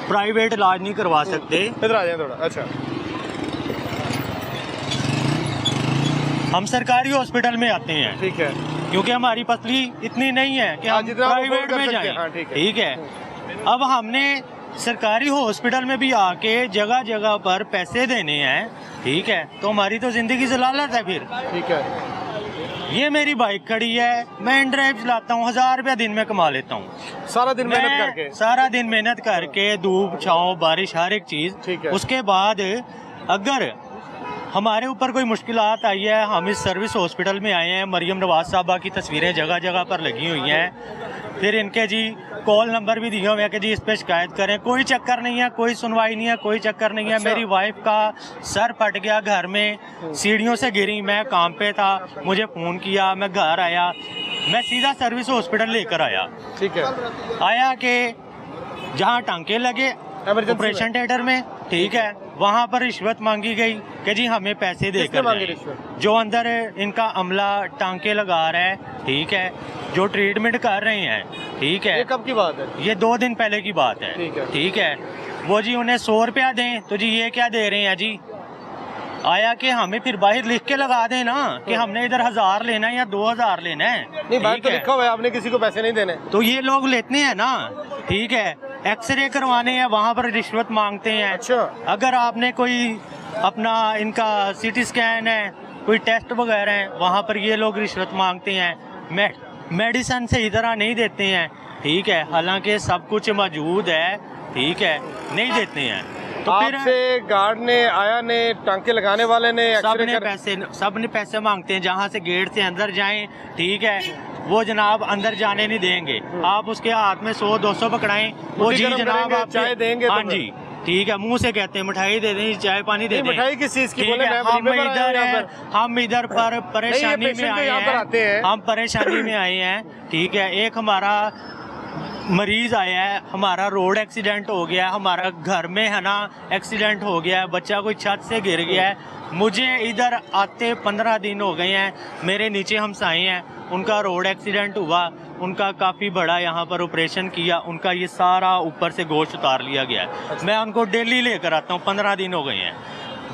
Private इलाज नहीं करवा सकते। इधर आ जाए थोड़ा। अच्छा, हम सरकारी हॉस्पिटल में आते हैं, ठीक है, क्योंकि हमारी पसली इतनी नहीं है कि हम जितना आप प्राइवेट afford कर में सकते जाएं। हैं। हाँ, ठीक है। ठीक है, अब हमने सरकारी हॉस्पिटल में भी आके जगह जगह पर पैसे देने हैं, ठीक है, तो हमारी तो जिंदगी जलालत है फिर। ठीक है, ये मेरी बाइक खड़ी है, मैं इन ड्राइव चलाता हूँ, 1000 रुपया दिन में कमा लेता हूँ। सारा दिन मेहनत मैं करके। सारा दिन मेहनत करके, धूप छाँव बारिश हर एक चीज। ठीक है। उसके बाद अगर हमारे ऊपर कोई मुश्किलात आई है, हम इस सर्विस हॉस्पिटल में आए हैं, मरियम नवाज साहबा की तस्वीरें जगह जगह पर लगी हुई हैं, फिर इनके जी कॉल नंबर भी दिए हुए हैं कि जी इस पे शिकायत करें, कोई चक्कर नहीं है, कोई सुनवाई नहीं है, कोई चक्कर नहीं है। अच्छा। मेरी वाइफ का सर फट गया घर में, सीढ़ियों से गिरी, मैं काम पे था, मुझे फ़ोन किया, मैं घर आया, मैं सीधा सर्विस हॉस्पिटल लेकर आया। ठीक है, आया कि जहाँ टांके लगे इमरजेंसी ऑपरेशन थिएटर में, ठीक है, वहाँ पर रिश्वत मांगी गई कि जी हमें पैसे किसने देकर मांगी जाएं। रिश्वत? जो अंदर इनका अमला टांके लगा रहा है, ठीक है, जो ट्रीटमेंट कर रहे हैं, ठीक है, ये कब की बात है? ये 2 दिन पहले की बात है। ठीक है। ठीक है, वो जी उन्हें 100 रुपया दें, तो जी ये क्या दे रहे हैं जी, आया कि हमें फिर बाहर लिख के लगा दें ना कि हमने इधर 1000 लेना है या 2000 लेना है। नहीं, बात ठीक तो है? लिखा हुआ है, आपने किसी को पैसे नहीं देने। तो ये लोग लेते हैं ना, ठीक है, एक्सरे करवाने हैं, वहाँ पर रिश्वत मांगते हैं। अच्छा, अगर आपने कोई अपना इनका सीटी स्कैन है, कोई टेस्ट वगैरह है, वहाँ पर ये लोग रिश्वत मांगते हैं। मेडिसिन सही तरह नहीं देते हैं, ठीक है, हालांकि सब कुछ मौजूद है, ठीक है, नहीं देते हैं। तो फिर आपसे गार्ड ने आया ने, टांके लगाने वाले ने, सब ने पैसे मांगते हैं, जहाँ से गेट से अंदर जाएं, ठीक है, वो जनाब अंदर जाने नहीं देंगे। आप उसके हाथ में 100-200 पकड़ाएं, वो जी जनाब आप चाय देंगे। हाँ जी, ठीक है, मुंह से कहते हैं मिठाई दे दें, चाय पानी दे दें। मिठाई किस चीज की ठीक बोले? है, मैं हम इधर हैं, हम इधर पर परेशानी में आए हैं, हम परेशानी में आए हैं, ठीक है। एक हमारा मरीज आया है, हमारा रोड एक्सीडेंट हो गया, हमारा घर में है ना एक्सीडेंट हो गया है, बच्चा कोई छत से गिर गया है, मुझे इधर आते 15 दिन हो गए हैं। मेरे नीचे हमसाए हैं, उनका रोड एक्सीडेंट हुआ, उनका काफ़ी बड़ा यहाँ पर ऑपरेशन किया, उनका ये सारा ऊपर से गोश्त उतार लिया गया है। मैं उनको डेली लेकर आता हूँ, 15 दिन हो गए हैं,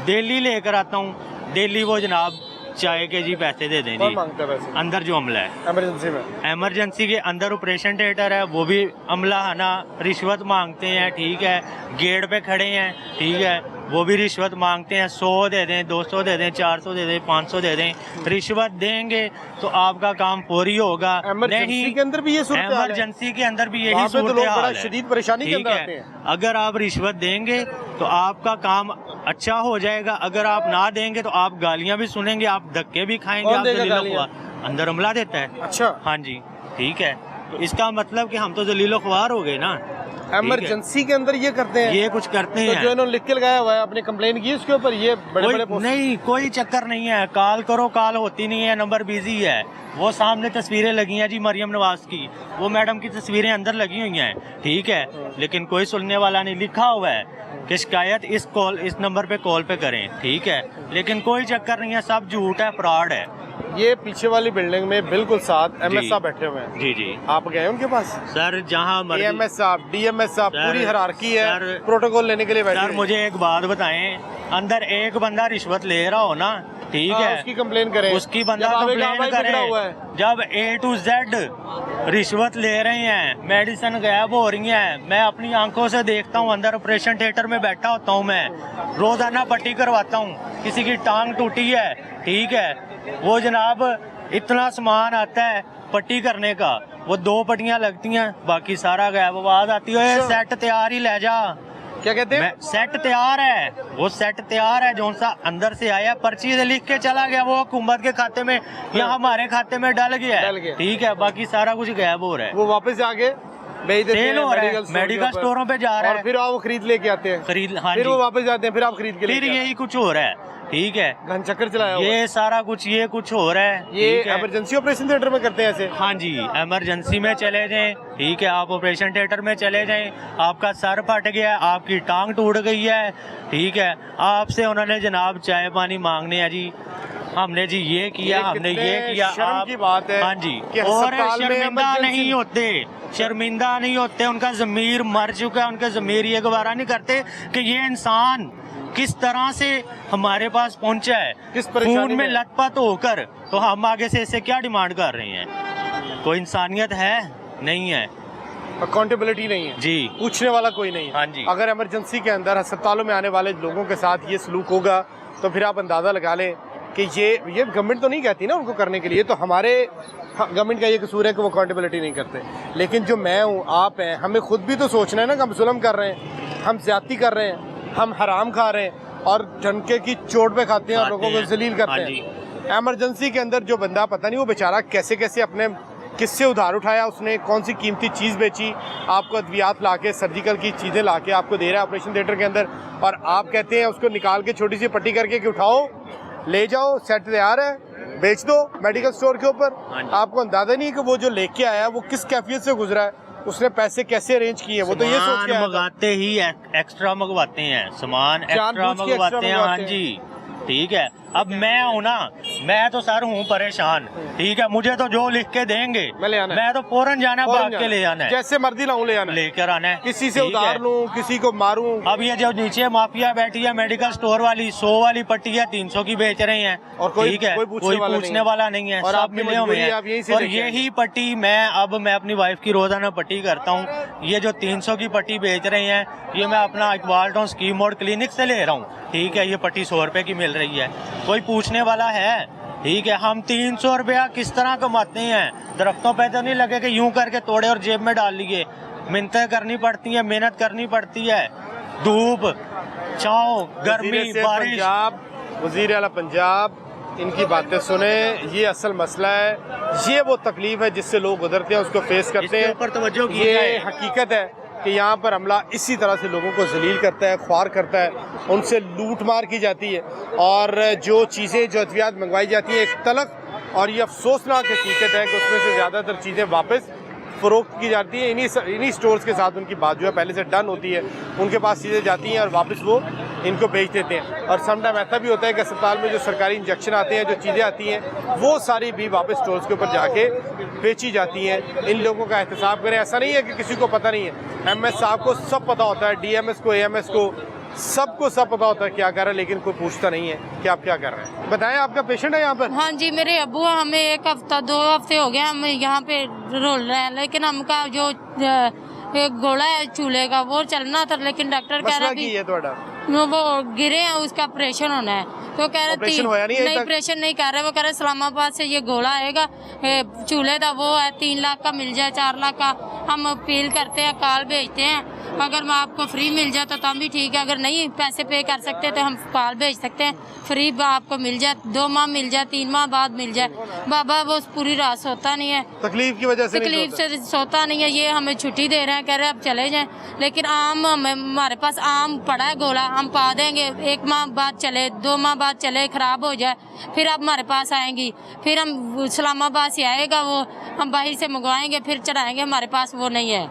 डेली लेकर आता हूँ, डेली वो जनाब चाय के जी पैसे दे दें जी। मांगता है पैसे? अंदर जो अमला है इमरजेंसी में, इमरजेंसी के अंदर ऑपरेशन थिएटर है, वो भी अमला है ना रिश्वत मांगते हैं, ठीक है, गेट पे खड़े हैं, ठीक है, वो भी रिश्वत मांगते हैं। 100 दे दें, 200 दे दें, 400 दे दें, 500 दे दें, रिश्वत देंगे तो आपका काम पूरी होगा। इमरजेंसी के अंदर भी ये सूरत हाल है? इमरजेंसी के अंदर भी यही वहाँ पे तो सूरत लोग हाल बड़ा है, शदीद परेशानी के ठीक अंदर है। आते हैं। अगर आप रिश्वत देंगे तो आपका काम अच्छा हो जाएगा, अगर आप ना देंगे तो आप गालियां भी सुनेंगे, आप धक्के भी खाएंगे। कौन आप देगा जलीलो गालियां? ख्वार, अंदर अमला देता है। अच्छा, हाँ जी, ठीक है, तो इसका मतलब कि हम तो जलीलो ख्वार हो गए ना। इमरजेंसी के अंदर ये करते हैं, ये कुछ करते तो हैं। जो इन्होंने लिख के लगाया हुआ है, आपने कंप्लेन की उसके ऊपर? ये बड़े बड़े नहीं, कोई चक्कर नहीं है, कॉल करो, कॉल होती नहीं है, नंबर बिजी है। वो सामने तस्वीरें लगी हैं जी मरियम नवाज की, वो मैडम की तस्वीरें अंदर लगी हुई हैं, ठीक है, लेकिन कोई सुनने वाला नहीं। लिखा हुआ है कि शिकायत इस नंबर पे कॉल पे करें, ठीक है, लेकिन कोई चक्कर नहीं है, सब झूठ है, फ्रॉड है। ये पीछे वाली बिल्डिंग में बिल्कुल साथ एमएस साहब बैठे हुए हैं। जी जी, आप गए उनके पास? सर जहाँ मर्जी। एमएस साहब, डीएमएस साहब, सर, पूरी हिरार्की है, सर, प्रोटोकॉल लेने के लिए बैठे सर हैं। मुझे एक बात बताएं, अंदर एक बंदा रिश्वत ले रहा हो ना, ठीक है, उसकी कंप्लेन करें, उसकी बंदा कंप्लेन करे। जब A to Z रिश्वत ले रहे हैं, मेडिसिन गायब हो रही हैं, मैं अपनी आंखों से देखता हूँ, अंदर ऑपरेशन थिएटर में बैठा होता हूँ, मैं रोजाना पट्टी करवाता हूँ, किसी की टांग टूटी है, ठीक है, वो जनाब इतना सामान आता है पट्टी करने का, वो 2 पट्टियां लगती हैं, बाकी सारा गायब। आवाज आती है सेट तैयार ही ले जा। क्या कहते हैं? सेट तैयार है, वो सेट तैयार है, जो सा अंदर से आया पर्ची से लिख के चला गया, वो हुकूमत के खाते में या हमारे खाते में डल गया है, ठीक है, बाकी सारा कुछ गायब हो रहा है। वो वापस आगे भेज देते हैं मेडिकल स्टोरों पे जा रहा है, और फिर आप खरीद लेके आते हैं, हाँ फिर जी, वो वापस जाते हैं, फिर आप खरीद के फिर यही कुछ हो रहा है, ठीक है, घन चक्कर चलाया हुआ है। ये सारा कुछ ये कुछ हो रहा है। ये इमरजेंसी ऑपरेशन थिएटर में करते हैं ऐसे? हाँ जी, इमरजेंसी में चले जाएं, ठीक है, आप ऑपरेशन थिएटर में चले जाएं, आपका सर फट गया, आपकी टांग टूट गई है, ठीक है, आपसे उन्होंने जनाब चाय पानी मांगने हैं जी, हमने जी ये किया, हमने ये किया। शर्म की बात है। हाँ जी, कि और अस्पताल में शर्मिंदा emergency- नहीं होते, शर्मिंदा नहीं होते, उनका ज़मीर मर चुका है, उनका ज़मीर ये गवारा नहीं करते कि ये इंसान किस तरह से हमारे पास पहुंचा है, किस परेशानी खून में में। लथपथ होकर। तो हम आगे से इससे क्या डिमांड कर रहे हैं? कोई इंसानियत है? नहीं है अकाउंटेबिलिटी नहीं है जी, पूछने वाला कोई नहीं है। हाँ जी। अगर इमरजेंसी के अंदर अस्पतालों में आने वाले लोगों के साथ ये सलूक होगा तो फिर आप अंदाज़ा लगा लें कि ये गवर्नमेंट तो नहीं कहती ना उनको करने के लिए, तो हमारे गवर्नमेंट का ये कसूर है कि वो अकाउंटेबिलिटी नहीं करते। लेकिन जो मैं हूँ, आप हैं, हमें खुद भी तो सोचना है ना कि हम जुल्म कर रहे हैं, हम ज्यादती कर रहे हैं, हम हराम खा रहे हैं और डंके की चोट पे खाते हैं और लोगों को जलील करते हैं। इमरजेंसी के अंदर जो बंदा, पता नहीं वो बेचारा कैसे कैसे अपने किससे उधार उठाया, उसने कौन सी कीमती चीज़ बेची, आपको अद्वियात ला के, सर्जिकल की चीज़ें ला के आपको दे रहा है ऑपरेशन थिएटर के अंदर, और आप कहते हैं उसको निकाल के छोटी सी पट्टी करके कि उठाओ ले जाओ, सेट तैयार है, बेच दो मेडिकल स्टोर के ऊपर। आपको अंदाजा नहीं है कि वो जो लेके आया वो किस कैफियत से गुजरा है, उसने पैसे कैसे अरेंज किए, वो तो ये सोच के मंगाते ही एक्स्ट्रा मंगवाते हैं, सामान एक्स्ट्रा मंगवाते हैं। हाँ जी, ठीक है। अब मैं हूँ ना, मैं तो सर हूँ परेशान, ठीक है। मुझे तो जो लिख के देंगे मैं तो फौरन जाना, भाग के ले आना है, जैसे मर्जी लाऊं ले आना, लेकर आना है, किसी से उधार लूं, किसी को मारूं। अब ये जो नीचे माफिया बैठी है मेडिकल स्टोर वाली, 100 वाली पट्टी है 300 की बेच रहे हैं, और कोई पूछने वाला नहीं है, सब मिले हुए हैं। और यही पट्टी मैं अपनी वाइफ की रोजाना पट्टी करता हूँ। ये जो 300 की पट्टी बेच रहे हैं, ये मैं अपना Iqbal town scheme mode clinic से ले रहा हूँ, ठीक है। ये पट्टी 100 रुपए की मिल रही है, कोई पूछने वाला है, ठीक है। हम 300 रुपया किस तरह कमाते हैं? दरख्तों पे तो नहीं लगे कि यूं करके तोड़े और जेब में डाल लिए, मिन्नतें करनी पड़ती है, मेहनत करनी पड़ती है, धूप छाँव, गर्मी, बारिश। वज़ीर आला पंजाब, इनकी बातें सुने, ये असल मसला है, ये वो तकलीफ है जिससे लोग गुजरते हैं, उसको फेस करते हैं। ऊपर तवज्जो की ये जाए। हकीकत है कि यहाँ पर हमला इसी तरह से लोगों को जलील करता है, ख्वार करता है, उनसे लूट मार की जाती है, और जो चीज़ें, जो अद्वियात मंगवाई जाती हैं, एक तलख और ये अफसोसनाक हकीकत है कि उसमें से ज़्यादातर चीज़ें वापस फ़रोख्त की जाती हैं। इन्हीं स्टोर्स के साथ उनकी बात जो है पहले से डन होती है, उनके पास चीज़ें जाती हैं और वापस वो इनको बेच देते हैं। और समटाइम ऐसा भी होता है कि अस्पताल में जो सरकारी इंजेक्शन आते हैं, जो चीज़ें आती हैं, वो सारी भी वापस स्टोर्स के ऊपर जाके बेची जाती हैं। इन लोगों का एहतसाब करें, ऐसा नहीं है कि किसी को पता नहीं है। MS साहब को सब पता होता है, DMS को, AMS को, सबको सब पता होता है क्या कर रहा है, लेकिन कोई पूछता नहीं है कि आप क्या कर रहे हैं। बताएं, आपका पेशेंट है यहाँ पर? हाँ जी, मेरे अब्बू, हमें 1 हफ्ता 2 हफ्ते हो गए हम यहाँ पे रोल रहे हैं, लेकिन हमका जो एक गोला है चूल्हे का वो चलना था, लेकिन डॉक्टर कह रहा है वो गिरे हैं, उसका ऑपरेशन होना है। तो कह रहे नहीं, ऑपरेशन नहीं कर रहे, वो कह रहे इस्लामाबाद से ये गोला आएगा, चूल्हे का वो है, 3 लाख का मिल जाए, 4 लाख का। हम अपील करते हैं, कॉल भेजते हैं, अगर मैं आपको फ्री मिल जाता तो भी ठीक है, अगर नहीं पैसे पे कर सकते तो हम कॉल भेज सकते हैं, फ्री आपको मिल जाए, 2 माह मिल जाए, 3 माह बाद मिल जाए। बाबा वो पूरी रात सोता नहीं है, तकलीफ की वजह से, तकलीफ से सोता नहीं है। ये हमें छुट्टी दे रहे हैं, कह रहे हैं अब चले जाएं, लेकिन हमारे पास आम पड़ा है गोला, हम पा देंगे, 1 माह बाद चले, 2 माह बाद चले, खराब हो जाए, फिर आप हमारे पास आएंगी, फिर हम इस्लामाबाद से आएगा वो, हम बाहर से मंगवाएंगे, फिर चढ़ाएंगे, हमारे पास वो नहीं है।